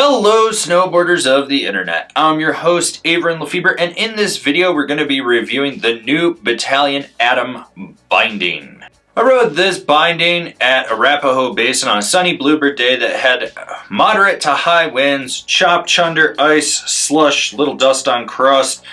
Hello snowboarders of the internet, I'm your host Avran LeFeber, and in this video we're going to be reviewing the new Bataleon Atom binding. I rode this binding at Arapahoe Basin on a sunny bluebird day that had moderate to high winds, chop, chunder, ice, slush, little dust on crust,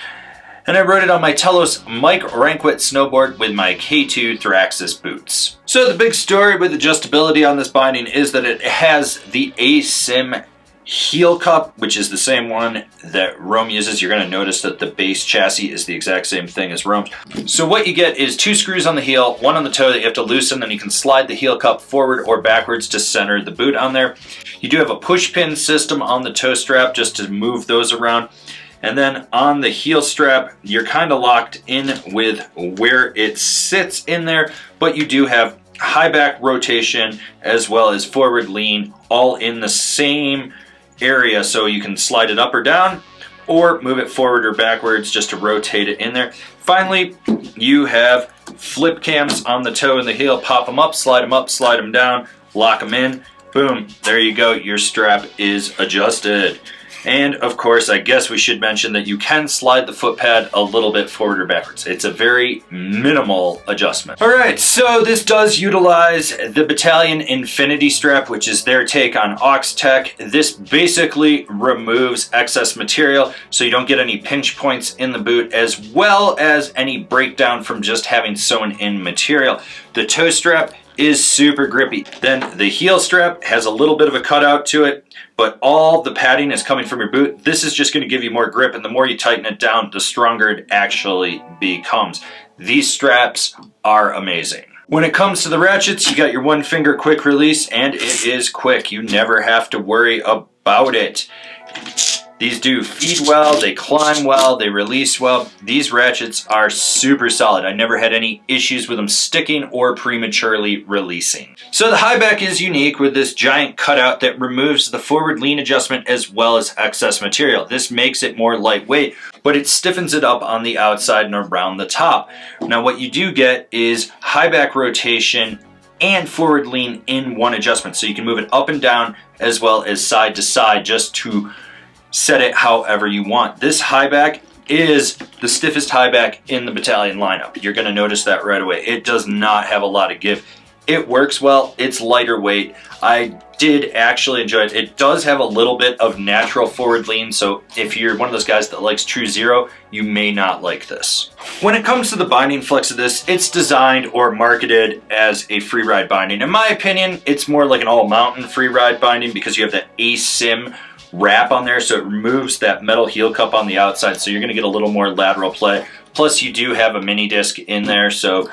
and I rode it on my Telos Mike Rankwit snowboard with my K2 Thraxis boots. So the big story with adjustability on this binding is that it has the ASIM heel cup, which is the same one that Rome uses. You're going to notice that the base chassis is the exact same thing as Rome's. So what you get is two screws on the heel, one on the toe that you have to loosen, then you can slide the heel cup forward or backwards to center the boot on there. You do have a push pin system on the toe strap just to move those around. And then on the heel strap, you're kind of locked in with where it sits in there, but you do have high back rotation as well as forward lean all in the same area, so you can slide it up or down or move it forward or backwards just to rotate it in there. Finally, you have flip cams on the toe and the heel. Pop them up, slide them down, lock them in. Boom, there you go, your strap is adjusted. And of course, I guess we should mention that you can slide the foot pad a little bit forward or backwards. It's a very minimal adjustment. All right, so this does utilize the Bataleon Infinity strap, which is their take on Ox-Tech. This basically removes excess material so you don't get any pinch points in the boot, as well as any breakdown from just having sewn in material. The toe strap is super grippy. Then the heel strap has a little bit of a cutout to it, but all the padding is coming from your boot. This is just going to give you more grip, and the more you tighten it down, the stronger it actually becomes. These straps are amazing. When it comes to the ratchets, you got your one finger quick release, and it is quick. You never have to worry about it. These do feed well, they climb well, they release well. These ratchets are super solid. I never had any issues with them sticking or prematurely releasing. So the Highback is unique with this giant cutout that removes the forward lean adjustment as well as excess material. This makes it more lightweight, but it stiffens it up on the outside and around the top. Now what you do get is Highback rotation and forward lean in one adjustment. So you can move it up and down as well as side to side just to set it however you want. This Highback is the stiffest Highback in the Bataleon lineup. You're going to notice that right away. It does not have a lot of give. It works well. It's lighter weight. I did actually enjoy it. It does have a little bit of natural forward lean, so if you're one of those guys that likes true zero, you may not like this. When it comes to the binding flex of this, it's designed or marketed as a freeride binding. In my opinion, it's more like an all-mountain freeride binding because you have that ASIM wrap on there, so it removes that metal heel cup on the outside, so you're going to get a little more lateral play. Plus you do have a mini disc in there, so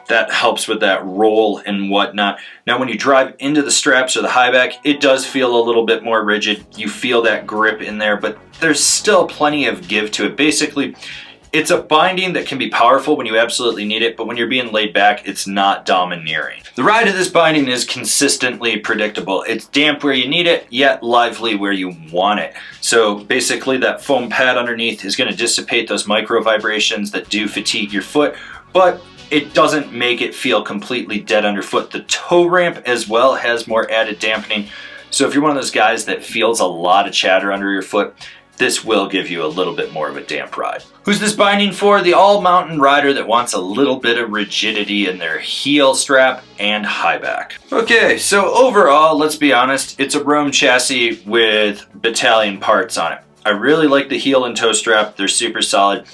that helps with that roll and whatnot. Now when you drive into the straps or the Highback, it does feel a little bit more rigid. You feel that grip in there, but there's still plenty of give to it. Basically, it's a binding that can be powerful when you absolutely need it, but when you're being laid back, it's not domineering. The ride of this binding is consistently predictable. It's damp where you need it, yet lively where you want it. So basically that foam pad underneath is going to dissipate those micro vibrations that do fatigue your foot, but it doesn't make it feel completely dead underfoot. The toe ramp as well has more added dampening. So if you're one of those guys that feels a lot of chatter under your foot, this will give you a little bit more of a damp ride. Who's this binding for? The all-mountain rider that wants a little bit of rigidity in their heel strap and Highback. Okay, so overall, let's be honest, it's a Rome chassis with Bataleon parts on it. I really like the heel and toe strap. They're super solid.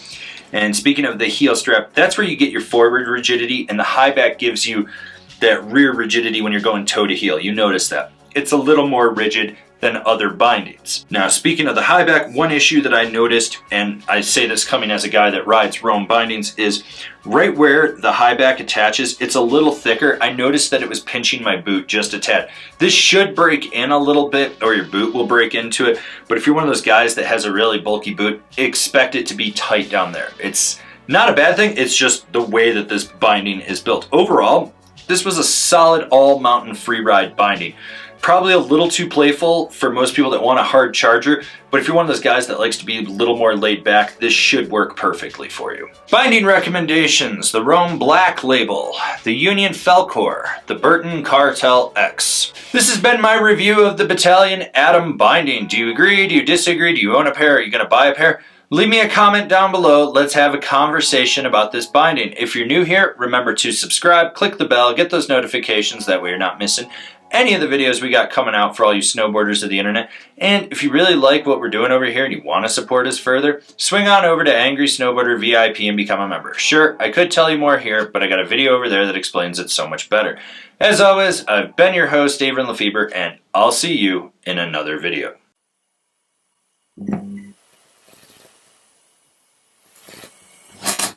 And speaking of the heel strap, that's where you get your forward rigidity, and the Highback gives you that rear rigidity when you're going toe to heel. You notice that. It's a little more rigid than other bindings. Now, speaking of the Highback, one issue that I noticed, and I say this coming as a guy that rides Rome bindings, is right where the Highback attaches, it's a little thicker. I noticed that it was pinching my boot just a tad. This should break in a little bit, or your boot will break into it, but if you're one of those guys that has a really bulky boot, expect it to be tight down there. It's not a bad thing, it's just the way that this binding is built. Overall, this was a solid all-mountain freeride binding. Probably a little too playful for most people that want a hard charger, but if you're one of those guys that likes to be a little more laid back, this should work perfectly for you. Binding recommendations: the Rome Black Label, the Union Felcor, the Burton Cartel X. This has been my review of the Bataleon Atom binding. Do you agree? Do you disagree? Do you own a pair? Are you going to buy a pair? Leave me a comment down below. Let's have a conversation about this binding. If you're new here, remember to subscribe, click the bell, get those notifications, that way you're not missing any of the videos we got coming out for all you snowboarders of the internet. And if you really like what we're doing over here and you want to support us further, swing on over to Angry Snowboarder VIP and become a member. Sure, I could tell you more here, but I got a video over there that explains it so much better. As always, I've been your host, Avran LeFeber, and I'll see you in another video.